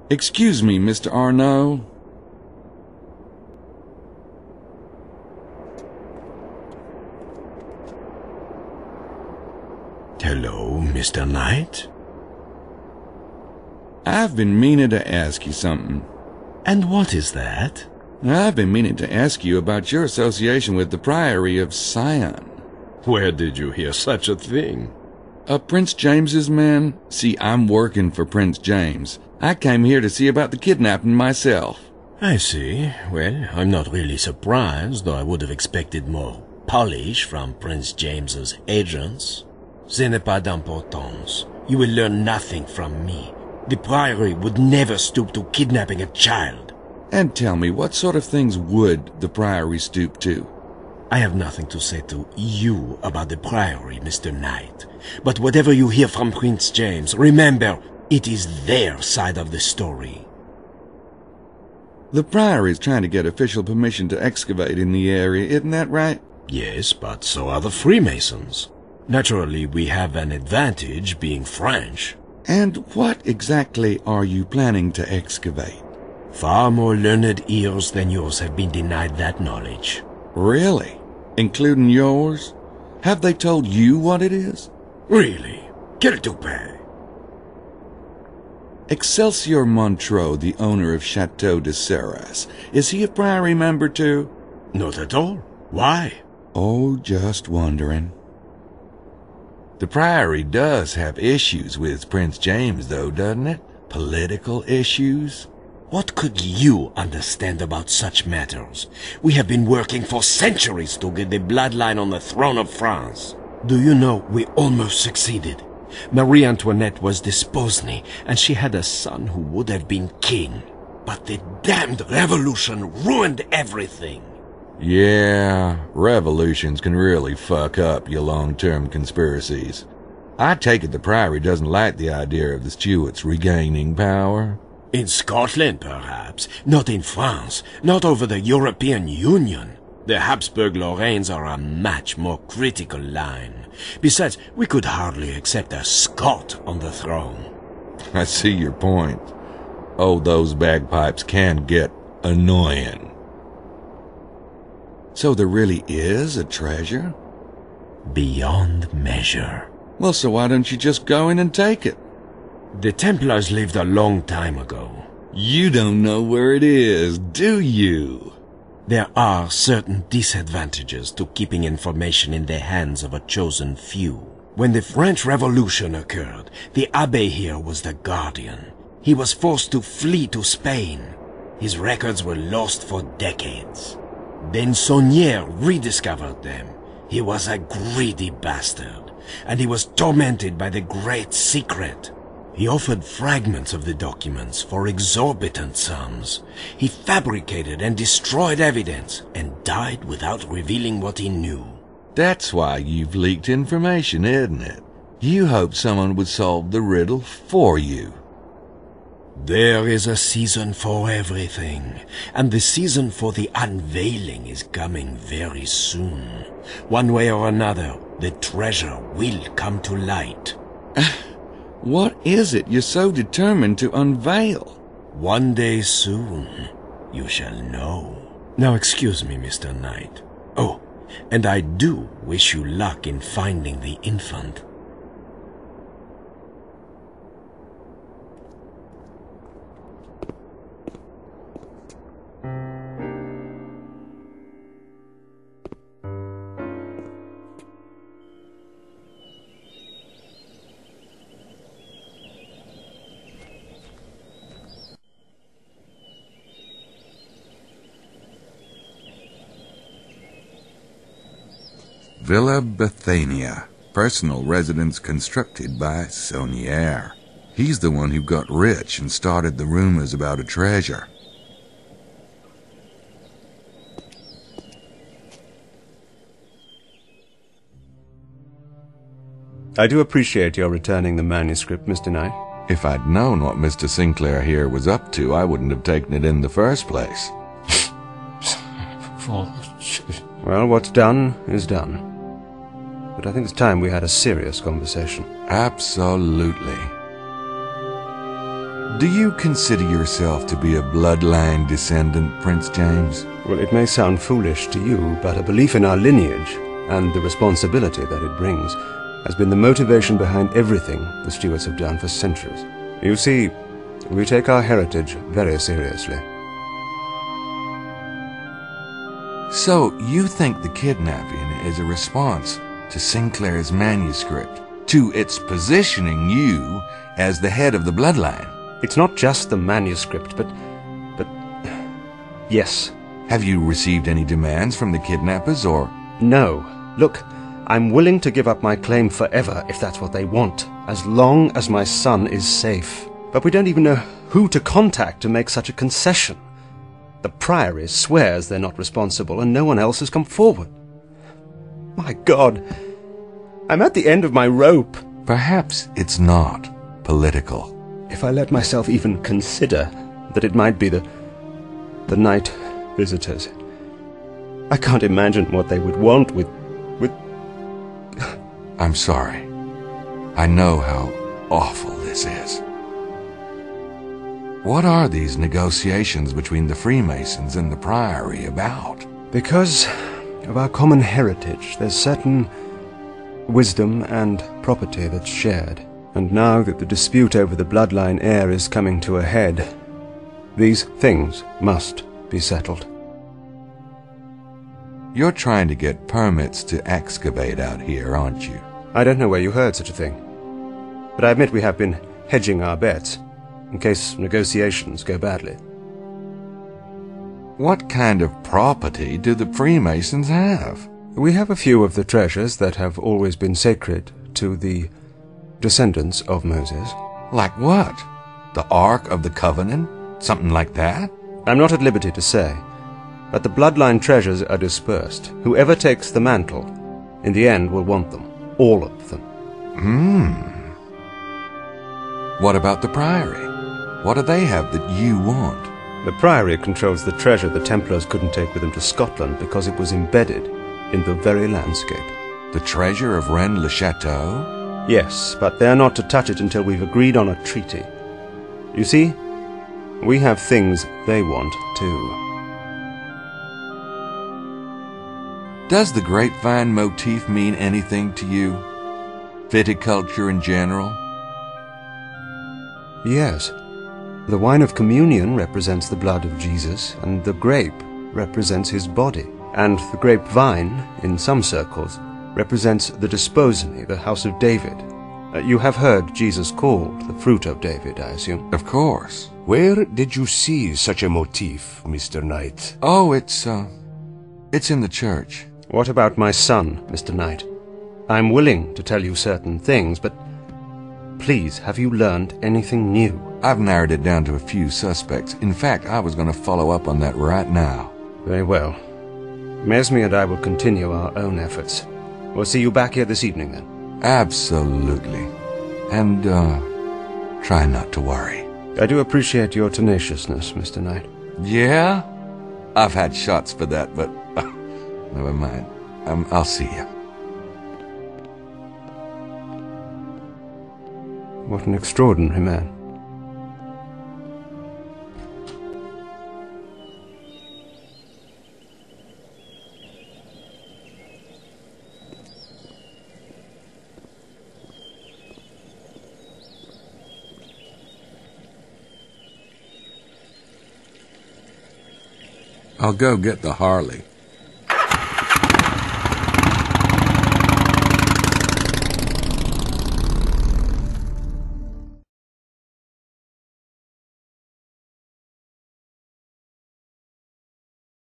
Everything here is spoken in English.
Excuse me, Mr. Arnaud. Hello, Mr. Knight? I've been meaning to ask you something. And what is that? I've been meaning to ask you about your association with the Priory of Sion. Where did you hear such a thing? Prince James's men? See, I'm working for Prince James. I came here to see about the kidnapping myself. I see. Well, I'm not really surprised, though I would have expected more polish from Prince James's agents. Ce n'est pas d'importance. You will learn nothing from me. The Priory would never stoop to kidnapping a child. And tell me, what sort of things would the Priory stoop to? I have nothing to say to you about the Priory, Mr. Knight. But whatever you hear from Prince James, remember, it is their side of the story. The Priory is trying to get official permission to excavate in the area, isn't that right? Yes, but so are the Freemasons. Naturally, we have an advantage being French. And what exactly are you planning to excavate? Far more learned ears than yours have been denied that knowledge. Really? Including yours? Have they told you what it is? Really? Quel toupet? Excelsior Montreux, the owner of Chateau de Serras, is he a Priory member too? Not at all. Why? Oh, just wondering. The Priory does have issues with Prince James, though, doesn't it? Political issues? What could you understand about such matters? We have been working for centuries to get the bloodline on the throne of France. Do you know, we almost succeeded. Marie Antoinette was Desposny, and she had a son who would have been king. But the damned revolution ruined everything. Yeah, revolutions can really fuck up your long-term conspiracies. I take it the Priory doesn't like the idea of the Stuarts regaining power. In Scotland, perhaps. Not in France. Not over the European Union. The Habsburg-Lorraines are a much more critical line. Besides, we could hardly accept a Scot on the throne. I see your point. Oh, those bagpipes can get annoying. So there really is a treasure? Beyond measure. Well, so why don't you just go in and take it? The Templars lived a long time ago. You don't know where it is, do you? There are certain disadvantages to keeping information in the hands of a chosen few. When the French Revolution occurred, the Abbé here was the guardian. He was forced to flee to Spain. His records were lost for decades. Then Saunier rediscovered them. He was a greedy bastard, and he was tormented by the Great Secret. He offered fragments of the documents for exorbitant sums. He fabricated and destroyed evidence, and died without revealing what he knew. That's why you've leaked information, isn't it? You hoped someone would solve the riddle for you. There is a season for everything, and the season for the unveiling is coming very soon. One way or another, the treasure will come to light. What is it you're so determined to unveil? One day soon, you shall know. Now excuse me, Mr. Knight. Oh, and I do wish you luck in finding the infant. Villa Bethania, personal residence constructed by Saunier. He's the one who got rich and started the rumors about a treasure. I do appreciate your returning the manuscript, Mr. Knight. If I'd known what Mr. Sinclair here was up to, I wouldn't have taken it in the first place. Well, what's done is done. But I think it's time we had a serious conversation. Absolutely. Do you consider yourself to be a bloodline descendant, Prince James? Well, it may sound foolish to you, but a belief in our lineage and the responsibility that it brings has been the motivation behind everything the Stuarts have done for centuries. You see, we take our heritage very seriously. So, you think the kidnapping is a response to Sinclair's manuscript, to its positioning you as the head of the bloodline? It's not just the manuscript, but yes. Have you received any demands from the kidnappers, or? No. Look, I'm willing to give up my claim forever if that's what they want, as long as my son is safe. But we don't even know who to contact to make such a concession. The Priory swears they're not responsible, and no one else has come forward. My God, I'm at the end of my rope. Perhaps it's not political. If I let myself even consider that it might be the night visitors, I can't imagine what they would want with... I'm sorry. I know how awful this is. What are these negotiations between the Freemasons and the Priory about? Because of our common heritage, there's certain wisdom and property that's shared. And now that the dispute over the bloodline heir is coming to a head, these things must be settled. You're trying to get permits to excavate out here, aren't you? I don't know where you heard such a thing. But I admit we have been hedging our bets, in case negotiations go badly. What kind of property do the Freemasons have? We have a few of the treasures that have always been sacred to the descendants of Moses. Like what? The Ark of the Covenant? Something like that? I'm not at liberty to say, but the bloodline treasures are dispersed. Whoever takes the mantle, in the end will want them. All of them. What about the Priory? What do they have that you want? The Priory controls the treasure the Templars couldn't take with them to Scotland because it was embedded in the very landscape. The treasure of Rennes-le-Château? Yes, but they're not to touch it until we've agreed on a treaty. You see, we have things they want too. Does the grapevine motif mean anything to you? Viticulture in general? Yes. The wine of communion represents the blood of Jesus, and the grape represents his body. And the grapevine, in some circles, represents the desposony, the house of David. You have heard Jesus called the fruit of David, I assume. Of course. Where did you see such a motif, Mr. Knight? Oh, it's in the church. What about my son, Mr. Knight? I'm willing to tell you certain things, but please, have you learned anything new? I've narrowed it down to a few suspects. In fact, I was going to follow up on that right now. Very well. Mesme and I will continue our own efforts. We'll see you back here this evening, then. Absolutely. And, try not to worry. I do appreciate your tenaciousness, Mr. Knight. Yeah? I've had shots for that, but never mind. I'll see you. What an extraordinary man. I'll go get the Harley.